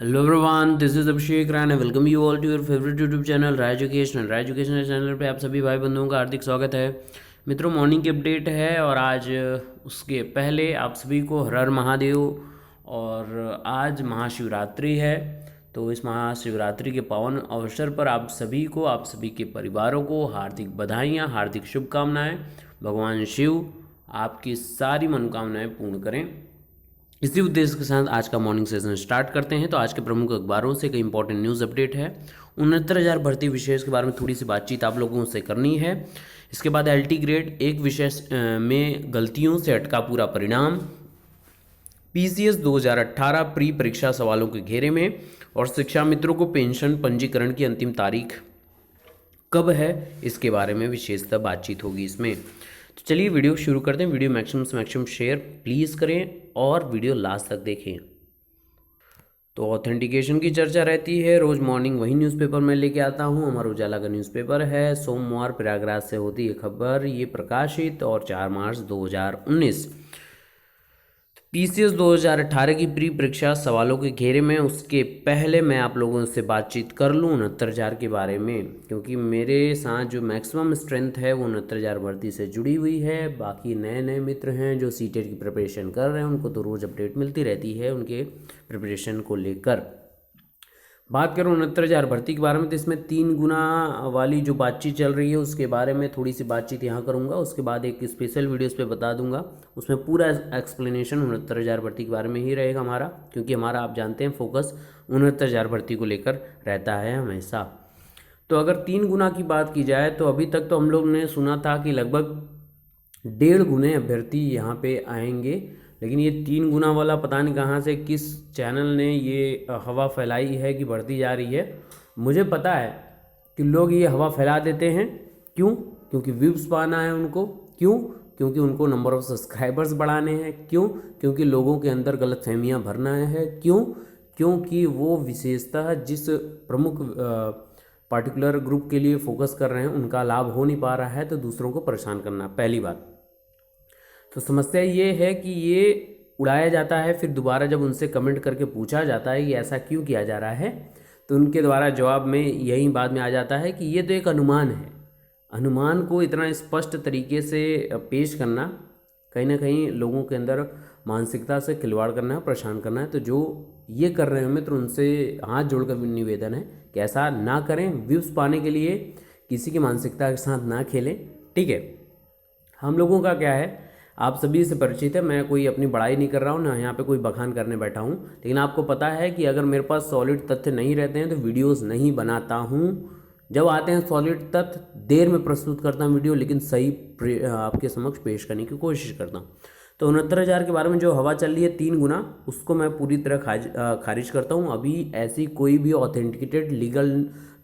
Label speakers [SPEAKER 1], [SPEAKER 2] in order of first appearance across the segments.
[SPEAKER 1] Hello everyone, this is Abhishek Rana. Welcome you all to your favourite YouTube channel Rai Educational. Rai Educational channel पे आप सभी भाई बंधुओं का हार्दिक स्वागत है। मित्रों, मॉर्निंग की अपडेट है और आज उसके पहले आप सभी को हर हर महादेव। और आज महाशिवरात्रि है, तो इस महाशिवरात्रि के पावन अवसर पर आप सभी को, आप सभी के परिवारों को हार्दिक बधाइयाँ, हार्दिक शुभकामनाएँ। भगवान शिव आपकी सारी मनोकामनाएँ पूर्ण करें। इसी उद्देश्य के साथ आज का मॉर्निंग सेशन स्टार्ट करते हैं। तो आज के प्रमुख अखबारों से कई इंपॉर्टेंट न्यूज़ अपडेट है। 69,000 भर्ती विशेष के बारे में थोड़ी सी बातचीत आप लोगों से करनी है। इसके बाद एलटी ग्रेड एक विषय में गलतियों से अटका पूरा परिणाम, पीसीएस 2018 प्री परीक्षा सवालों के घेरे में, और शिक्षा मित्रों को पेंशन पंजीकरण की अंतिम तारीख कब है, इसके बारे में विशेषतः बातचीत होगी इसमें। तो चलिए वीडियो शुरू करते हैं। वीडियो मैक्सिमम से मैक्सिमम शेयर प्लीज़ करें और वीडियो लास्ट तक देखें। तो ऑथेंटिकेशन की चर्चा रहती है रोज़ मॉर्निंग, वही न्यूज़पेपर मैं लेके आता हूँ। अमर उजाला का न्यूज़पेपर है। सोमवार प्रयागराज से होती है खबर, ये प्रकाशित, और 4 मार्च 2019। पीसीएस 2018 की प्री परीक्षा सवालों के घेरे में। उसके पहले मैं आप लोगों से बातचीत कर लूँ 69,000 के बारे में, क्योंकि मेरे साथ जो मैक्सिमम स्ट्रेंथ है वो 69,000 भर्ती से जुड़ी हुई है। बाकी नए नए मित्र हैं जो सीटेट की प्रिपरेशन कर रहे हैं, उनको तो रोज़ अपडेट मिलती रहती है उनके प्रिपरेशन को लेकर। बात करूँ 69,000 भर्ती के बारे में, तो इसमें 3 गुना वाली जो बातचीत चल रही है उसके बारे में थोड़ी सी बातचीत यहाँ करूँगा। उसके बाद एक स्पेशल वीडियो इस पर बता दूंगा, उसमें पूरा एक्सप्लेनेशन 69,000 भर्ती के बारे में ही रहेगा हमारा, क्योंकि हमारा आप जानते हैं फोकस 69,000 भर्ती को लेकर रहता है हमेशा। तो अगर 3 गुना की बात की जाए तो अभी तक तो हम लोग ने सुना था कि लगभग 1.5 गुने अभ्यर्थी यहाँ पे आएंगे, लेकिन ये 3 गुना वाला पता नहीं कहाँ से किस चैनल ने ये हवा फैलाई है कि बढ़ती जा रही है। मुझे पता है कि लोग ये हवा फैला देते हैं। क्यों? क्योंकि व्यूज़ पाना है उनको। क्यों? क्योंकि उनको नंबर ऑफ़ सब्सक्राइबर्स बढ़ाने हैं। क्यों? क्योंकि लोगों के अंदर गलतफहमियां भरना है। क्यों? क्योंकि वो विशेषतः जिस प्रमुख पार्टिकुलर ग्रुप के लिए फोकस कर रहे हैं उनका लाभ हो नहीं पा रहा है, तो दूसरों को परेशान करना, पहली बात। तो समस्या ये है कि ये उड़ाया जाता है, फिर दोबारा जब उनसे कमेंट करके पूछा जाता है कि ऐसा क्यों किया जा रहा है, तो उनके द्वारा जवाब में यही बाद में आ जाता है कि ये तो एक अनुमान है। अनुमान को इतना स्पष्ट तरीके से पेश करना कहीं ना कहीं लोगों के अंदर मानसिकता से खिलवाड़ करना है, परेशान करना है। तो जो ये कर रहे हैं मित्र, उनसे हाथ जोड़कर निवेदन है कि ऐसा ना करें। व्यूज़ पाने के लिए किसी की मानसिकता के साथ ना खेलें, ठीक है। हम लोगों का क्या है, आप सभी से परिचित है, मैं कोई अपनी बड़ाई नहीं कर रहा हूँ ना यहाँ पे कोई बखान करने बैठा हूँ, लेकिन आपको पता है कि अगर मेरे पास सॉलिड तथ्य नहीं रहते हैं तो वीडियोस नहीं बनाता हूँ। जब आते हैं सॉलिड तथ्य, देर में प्रस्तुत करता हूँ वीडियो, लेकिन सही आपके समक्ष पेश करने की कोशिश करता हूँ। तो 69,000 के बारे में जो हवा चल रही है 3 गुना, उसको मैं पूरी तरह खारिज करता हूँ। अभी ऐसी कोई भी ऑथेंटिकेटेड लीगल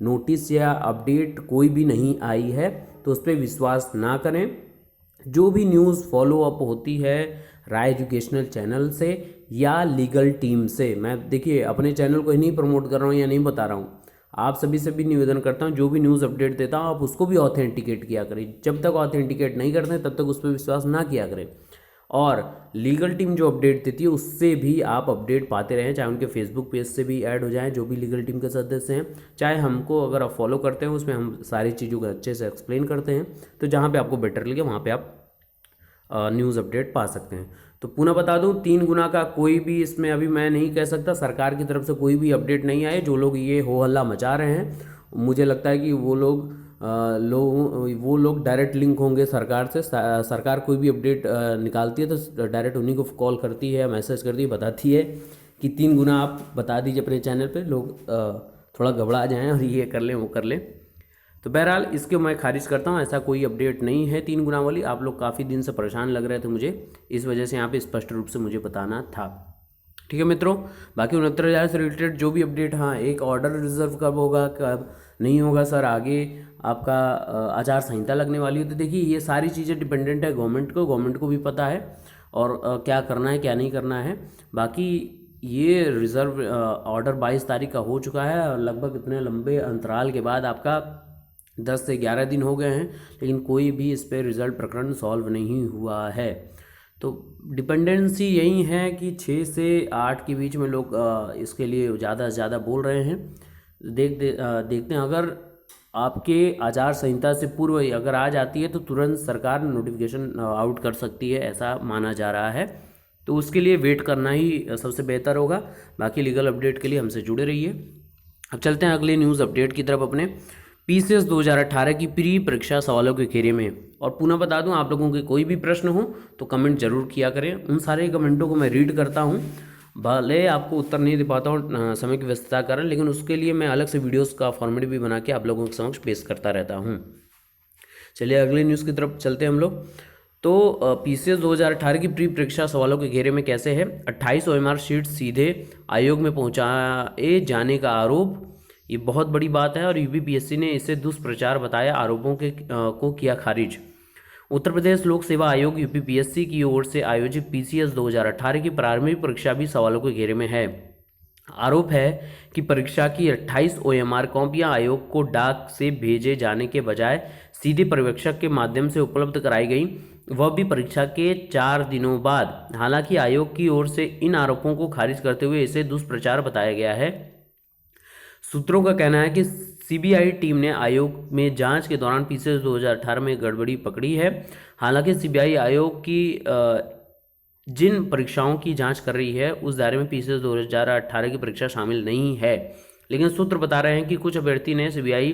[SPEAKER 1] नोटिस या अपडेट कोई भी नहीं आई है, तो उस पर विश्वास ना करें। जो भी न्यूज़ फॉलो अप होती है राय एजुकेशनल चैनल से या लीगल टीम से, मैं देखिए अपने चैनल को ही नहीं प्रमोट कर रहा हूँ या नहीं बता रहा हूँ, आप सभी से भी निवेदन करता हूँ जो भी न्यूज़ अपडेट देता हूँ आप उसको भी ऑथेंटिकेट किया करें। जब तक ऑथेंटिकेट नहीं करते तब तक उस पर विश्वास ना किया करें। और लीगल टीम जो अपडेट देती है उससे भी आप अपडेट पाते रहें, चाहे उनके फेसबुक पेज से भी ऐड हो जाएं जो भी लीगल टीम के सदस्य हैं, चाहे हमको अगर आप फॉलो करते हैं उसमें हम सारी चीज़ों को अच्छे से एक्सप्लेन करते हैं। तो जहाँ पे आपको बेटर लगे वहाँ पे आप न्यूज़ अपडेट पा सकते हैं। तो पुनः बता दूं, 3 गुना का कोई भी इसमें अभी मैं नहीं कह सकता, सरकार की तरफ से कोई भी अपडेट नहीं आए। जो लोग ये हो हल्ला मचा रहे हैं, मुझे लगता है कि वो लोग डायरेक्ट लिंक होंगे सरकार से। सरकार कोई भी अपडेट निकालती है तो डायरेक्ट उन्हीं को कॉल करती है, मैसेज करती है, बताती है कि 3 गुना आप बता दीजिए अपने चैनल पे। लोग थोड़ा घबरा जाएं और ये कर लें वो कर लें। तो बहरहाल इसके मैं खारिज करता हूँ, ऐसा कोई अपडेट नहीं है 3 गुना वाली। आप लोग काफ़ी दिन से परेशान लग रहे थे मुझे, इस वजह से यहाँ पे स्पष्ट रूप से मुझे बताना था, ठीक है मित्रों। बाकी 69,000 से रिलेटेड जो भी अपडेट, हाँ एक ऑर्डर रिजर्व कब होगा कब नहीं होगा सर, आगे आपका आचार संहिता लगने वाली है, तो देखिए ये सारी चीज़ें डिपेंडेंट है गवर्नमेंट को भी पता है और क्या करना है क्या नहीं करना है। बाकी ये रिज़र्व ऑर्डर 22 तारीख का हो चुका है और लगभग इतने लंबे अंतराल के बाद आपका 10 से 11 दिन हो गए हैं, लेकिन कोई भी इस पर रिज़ल्ट प्रकरण सॉल्व नहीं हुआ है। तो डिपेंडेंसी यही है कि 6 से 8 के बीच में लोग इसके लिए ज़्यादा से ज़्यादा बोल रहे हैं। देखते हैं, अगर आपके आचार संहिता से पूर्व ही अगर आ जाती है तो तुरंत सरकार नोटिफिकेशन आउट कर सकती है, ऐसा माना जा रहा है। तो उसके लिए वेट करना ही सबसे बेहतर होगा। बाकी लीगल अपडेट के लिए हमसे जुड़े रहिए। अब चलते हैं अगले न्यूज़ अपडेट की तरफ अपने। पीसीएस 2018 की प्री परीक्षा सवालों के घेरे में। और पुनः बता दूं, आप लोगों के कोई भी प्रश्न हो तो कमेंट जरूर किया करें, उन सारे कमेंटों को मैं रीड करता हूं। भले आपको उत्तर नहीं दे पाता हूँ समय की व्यस्तता के कारण, लेकिन उसके लिए मैं अलग से वीडियोस का फॉर्मेट भी बना के आप लोगों के समक्ष पेश करता रहता हूँ। चलिए अगले न्यूज़ की तरफ चलते हैं हम लोग। तो पीसीएस 2018 की प्री परीक्षा सवालों के घेरे में कैसे है। 28 ओएमआर शीट सीधे आयोग में पहुंचाए जाने का आरोप, ये बहुत बड़ी बात है और यूपीपीएससी ने इसे दुष्प्रचार बताया, आरोपों को किया खारिज। उत्तर प्रदेश लोक सेवा आयोग यूपीपीएससी की ओर से आयोजित पीसीएस 2018 की प्रारंभिक परीक्षा भी सवालों के घेरे में है। आरोप है कि परीक्षा की 28 ओएमआर कॉपियां आयोग को डाक से भेजे जाने के बजाय सीधे पर्यवेक्षक के माध्यम से उपलब्ध कराई गई, वह भी परीक्षा के 4 दिनों बाद। हालांकि आयोग की ओर से इन आरोपों को खारिज करते हुए इसे दुष्प्रचार बताया गया है। सूत्रों का कहना है कि सीबीआई टीम ने आयोग में जांच के दौरान पीसीएस 2018 में गड़बड़ी पकड़ी है। हालांकि सीबीआई आयोग की जिन परीक्षाओं की जांच कर रही है उस दायरे में पीसीएस 2018 की परीक्षा शामिल नहीं है। लेकिन सूत्र बता रहे हैं कि कुछ अभ्यर्थी ने सीबीआई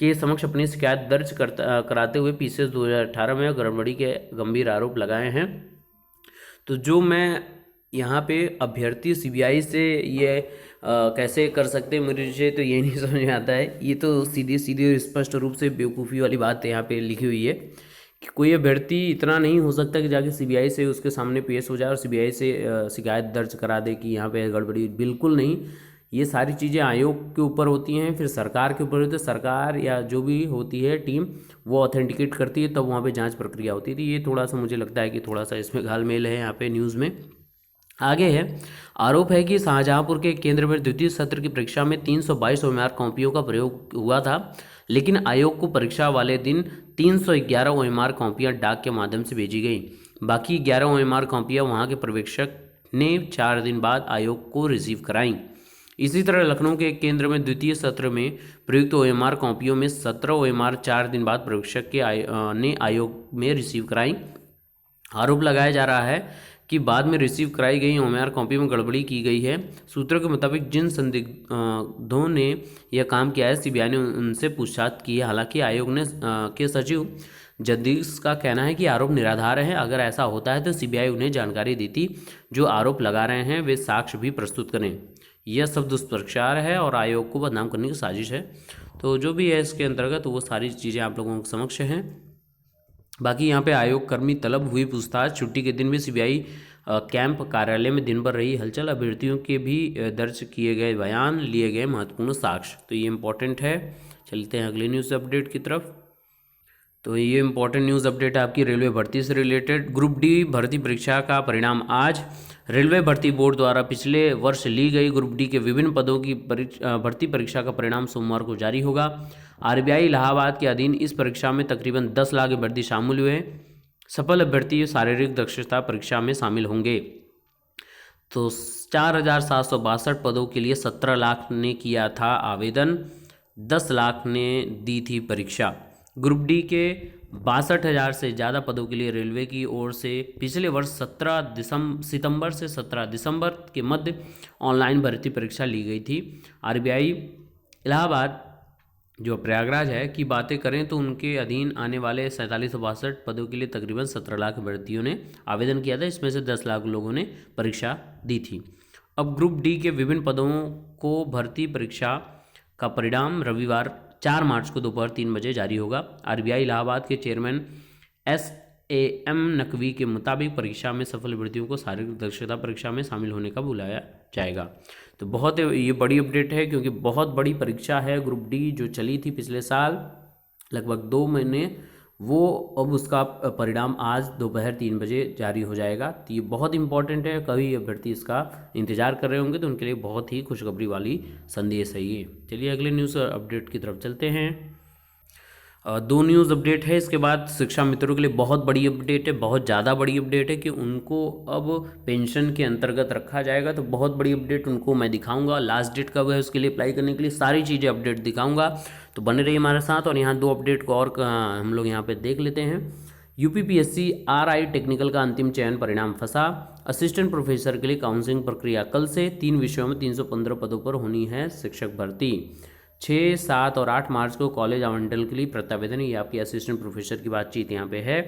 [SPEAKER 1] के समक्ष अपनी शिकायत दर्ज कराते हुए पीसीएस 2018 में गड़बड़ी के गंभीर आरोप लगाए हैं। तो जो मैं यहाँ पे अभ्यर्थी सीबीआई से ये कैसे कर सकते हैं, मुझे तो ये नहीं समझ में आता है। ये तो सीधी सीधी और स्पष्ट रूप से बेवकूफ़ी वाली बात यहाँ पे लिखी हुई है कि कोई अभ्यर्थी इतना नहीं हो सकता कि जाके सीबीआई से उसके सामने पेश हो जाए और सीबीआई से शिकायत दर्ज करा दे कि यहाँ पे गड़बड़ी। बिल्कुल नहीं, ये सारी चीज़ें आयोग के ऊपर होती हैं, फिर सरकार के ऊपर होती है। सरकार या जो भी होती है टीम वो ऑथेंटिकेट करती है, तब वहाँ पे जांच प्रक्रिया होती थी। ये थोड़ा सा मुझे लगता है कि थोड़ा सा इसमें घालमेल है यहाँ पे न्यूज़ में। आगे है, आरोप है कि शाहजहांपुर के केंद्र में द्वितीय सत्र की परीक्षा में 322 ओएमआर कॉपियों का प्रयोग हुआ था, लेकिन आयोग को परीक्षा वाले दिन 311 ओएमआर कॉपियां डाक के माध्यम से भेजी गई। बाकी 11 ओएमआर कॉपियां वहां के पर्यवेक्षक ने 4 दिन बाद आयोग को रिसीव कराई। इसी तरह लखनऊ के एक केंद्र में द्वितीय सत्र में प्रयुक्त ओएमआर कॉपियों में 17 ओएमआर 4 दिन बाद पर्यवेक्षक ने आयोग में रिसीव कराई। आरोप लगाया जा रहा है कि बाद में रिसीव कराई गई ओएमआर कॉपी में गड़बड़ी की गई है। सूत्रों के मुताबिक जिन संदिग्धों ने यह काम किया है, सीबीआई ने उनसे पूछताछ की है। हालांकि आयोग ने के सचिव जगदीश का कहना है कि आरोप निराधार है। अगर ऐसा होता है तो सीबीआई उन्हें जानकारी देती। जो आरोप लगा रहे हैं वे साक्ष्य भी प्रस्तुत करें। यह सब दुष्प्रचार है और आयोग को बदनाम करने की साजिश है। तो जो भी है इसके अंतर्गत वो सारी चीज़ें आप लोगों के समक्ष हैं। बाकी यहाँ पे आयोग कर्मी तलब हुई पूछताछ। छुट्टी के दिन भी सीबीआई कैंप कार्यालय में दिन भर रही हलचल। अभ्यर्थियों के भी दर्ज किए गए बयान, लिए गए महत्वपूर्ण साक्ष्य। तो ये इंपॉर्टेंट है। चलते हैं अगले न्यूज़ अपडेट की तरफ। तो ये इंपॉर्टेंट न्यूज़ अपडेट है आपकी रेलवे भर्ती से रिलेटेड। ग्रुप डी भर्ती परीक्षा का परिणाम आज। रेलवे भर्ती बोर्ड द्वारा पिछले वर्ष ली गई ग्रुप डी के विभिन्न पदों की भर्ती परीक्षा का परिणाम सोमवार को जारी होगा। आरबीआई इलाहाबाद के अधीन इस परीक्षा में तकरीबन 10 लाख अभ्यर्थी शामिल हुए। सफल अभ्यर्थी शारीरिक दक्षता परीक्षा में शामिल होंगे। तो 4,762 पदों के लिए 17 लाख ने किया था आवेदन, 10 लाख ने दी थी परीक्षा। ग्रुप डी के 62,000 से ज़्यादा पदों के लिए रेलवे की ओर से पिछले वर्ष 17 सितंबर से 17 दिसंबर के मध्य ऑनलाइन भर्ती परीक्षा ली गई थी। आरबीआई इलाहाबाद जो प्रयागराज है की बातें करें तो उनके अधीन आने वाले 4762 पदों के लिए तकरीबन 17 लाख अभ्यर्थियों ने आवेदन किया था। इसमें से 10 लाख लोगों ने परीक्षा दी थी। अब ग्रुप डी के विभिन्न पदों को भर्ती परीक्षा का परिणाम रविवार 4 मार्च को दोपहर 3 बजे जारी होगा। आरबीआई इलाहाबाद के चेयरमैन SAM नकवी के मुताबिक परीक्षा में सफल अभ्यर्थियों को शारीरिक दक्षता परीक्षा में शामिल होने का बुलाया जाएगा। तो बहुत ये बड़ी अपडेट है क्योंकि बहुत बड़ी परीक्षा है ग्रुप डी जो चली थी पिछले साल लगभग 2 महीने, वो अब उसका परिणाम आज दोपहर 3 बजे जारी हो जाएगा। तो ये बहुत इंपॉर्टेंट है। कभी अभ्यर्थी इसका इंतजार कर रहे होंगे तो उनके लिए बहुत ही खुशखबरी वाली संदेश है ये। चलिए अगले न्यूज़ अपडेट की तरफ चलते हैं। दो न्यूज़ अपडेट है। इसके बाद शिक्षा मित्रों के लिए बहुत बड़ी अपडेट है, बहुत ज़्यादा बड़ी अपडेट है कि उनको अब पेंशन के अंतर्गत रखा जाएगा। तो बहुत बड़ी अपडेट उनको मैं दिखाऊंगा। लास्ट डेट कब है उसके लिए अप्लाई करने के लिए सारी चीज़ें अपडेट दिखाऊंगा। तो बने रहिए हमारे साथ। और यहाँ दो अपडेट को और हम लोग यहाँ पे देख लेते हैं। यूपीपीएससी आरआई टेक्निकल का अंतिम चयन परिणाम फंसा। असिस्टेंट प्रोफेसर के लिए काउंसलिंग प्रक्रिया कल से। 3 विषयों में 315 पदों पर होनी है शिक्षक भर्ती। 6, 7 और 8 मार्च को कॉलेज आवंटन के लिए प्रत्यावेदन। ये आपकी असिस्टेंट प्रोफेसर की बातचीत यहाँ पे है।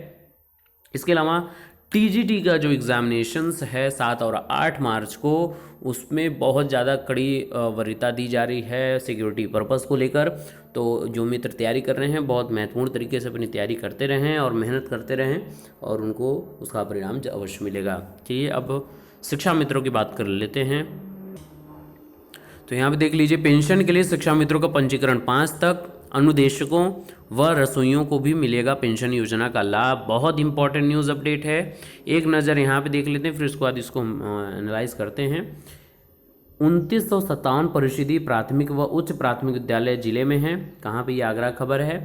[SPEAKER 1] इसके अलावा टीजीटी का जो एग्जामिनेशंस है 7 और 8 मार्च को, उसमें बहुत ज़्यादा कड़ी वरीयता दी जा रही है सिक्योरिटी पर्पस को लेकर। तो जो मित्र तैयारी कर रहे हैं बहुत महत्वपूर्ण तरीके से अपनी तैयारी करते रहें और मेहनत करते रहें और उनको उसका परिणाम अवश्य मिलेगा। चलिए अब शिक्षा मित्रों की बात कर लेते हैं। तो यहाँ पे देख लीजिए, पेंशन के लिए शिक्षा मित्रों का पंजीकरण 5 तक। अनुदेशकों व रसोइयों को भी मिलेगा पेंशन योजना का लाभ। बहुत इंपॉर्टेंट न्यूज़ अपडेट है। एक नज़र यहाँ पे देख लेते हैं, फिर उसके बाद इसको हम एनालाइज करते हैं। 2957 परिषदीय प्राथमिक व उच्च प्राथमिक विद्यालय जिले में हैं। कहाँ पे ये आगरा खबर है।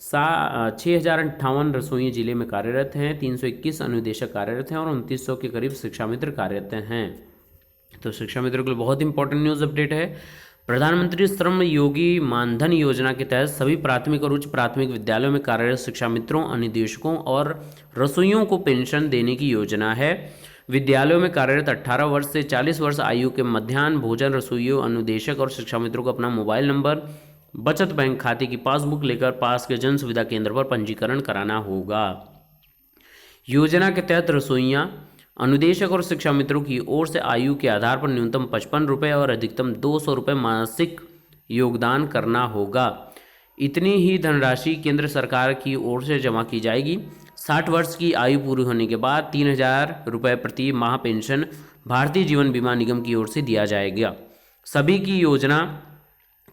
[SPEAKER 1] 6058 रसोई जिले में कार्यरत हैं। 321 अनुदेशक कार्यरत हैं और 2900 के करीब शिक्षा मित्र कार्यरत हैं। तो शिक्षा मित्रों के लिए बहुत इंपॉर्टेंट न्यूज़ अपडेट है। प्रधानमंत्री श्रम योगी मानधन योजना के तहत सभी प्राथमिक और उच्च प्राथमिक विद्यालयों में कार्यरत शिक्षा मित्रों, अनुदेशकों और रसोइयों को पेंशन देने की योजना है। विद्यालयों में कार्यरत 18 वर्ष से 40 वर्ष आयु के मध्याह्न भोजन रसोइयों, अनुदेशक और शिक्षा मित्रों को अपना मोबाइल नंबर, बचत बैंक खाते की पासबुक लेकर पास के जन सुविधा केंद्र पर पंजीकरण कराना होगा। योजना के तहत रसोइयाँ, अनुदेशक और शिक्षा मित्रों की ओर से आयु के आधार पर न्यूनतम 55 रुपये और अधिकतम 200 रुपये मासिक योगदान करना होगा। इतनी ही धनराशि केंद्र सरकार की ओर से जमा की जाएगी। 60 वर्ष की आयु पूरी होने के बाद 3000 रुपये प्रति माह पेंशन भारतीय जीवन बीमा निगम की ओर से दिया जाएगा। सभी की योजना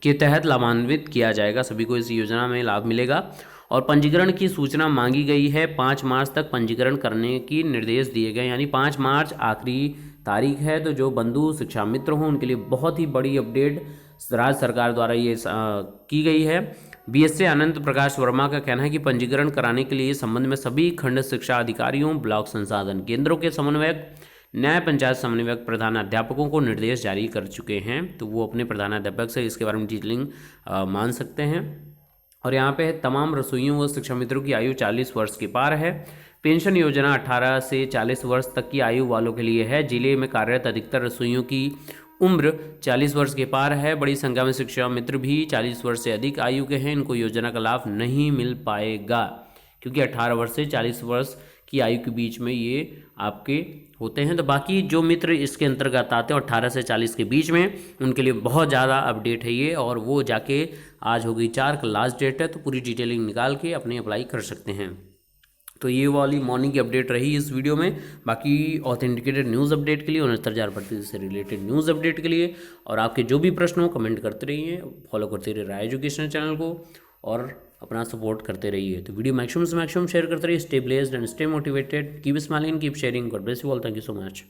[SPEAKER 1] के तहत लाभान्वित किया जाएगा। सभी को इस योजना में लाभ मिलेगा। और पंजीकरण की सूचना मांगी गई है। 5 मार्च तक पंजीकरण करने की निर्देश दिए गए, यानी 5 मार्च आखिरी तारीख है। तो जो बंधु शिक्षा मित्र हों उनके लिए बहुत ही बड़ी अपडेट राज्य सरकार द्वारा ये की गई है। बीएसए अनंत प्रकाश वर्मा का कहना है कि पंजीकरण कराने के लिए संबंध में सभी खंड शिक्षा अधिकारियों, ब्लॉक संसाधन केंद्रों के समन्वयक, न्याय पंचायत समन्वयक, प्रधानाध्यापकों को निर्देश जारी कर चुके हैं। तो वो अपने प्रधानाध्यापक से इसके बारे में डिटेलिंग मान सकते हैं। और यहाँ पे तमाम रसोइयों व शिक्षा मित्रों की आयु 40 वर्ष के पार है। पेंशन योजना 18 से 40 वर्ष तक की आयु वालों के लिए है। जिले में कार्यरत अधिकतर रसोइयों की उम्र 40 वर्ष के पार है। बड़ी संख्या में शिक्षा मित्र भी 40 वर्ष से अधिक आयु के हैं। इनको योजना का लाभ नहीं मिल पाएगा क्योंकि 18 वर्ष से 40 वर्ष की आयु के बीच में ये आपके होते हैं। तो बाकी जो मित्र इसके अंतर्गत आते हैं 18 से 40 के बीच में, उनके लिए बहुत ज़्यादा अपडेट है ये। और वो जाके आज हो गई 4 का लास्ट डेट है, तो पूरी डिटेलिंग निकाल के अपने अप्लाई कर सकते हैं। तो ये वाली मॉर्निंग की अपडेट रही इस वीडियो में। बाकी ऑथेंटिकेटेड न्यूज़ अपडेट के लिए, 69,000 भर्ती से रिलेटेड न्यूज़ अपडेट के लिए और आपके जो भी प्रश्न हो कमेंट करते रहिए, फॉलो करते रहिए राय एजुकेशन चैनल को और अपना सपोर्ट करते रहिए। तो वीडियो मैक्सिमम से मैक्सिमम शेयर करते रहिए। Stay blessed and stay motivated, keep smiling, keep sharing. God bless you all. Thank you so much.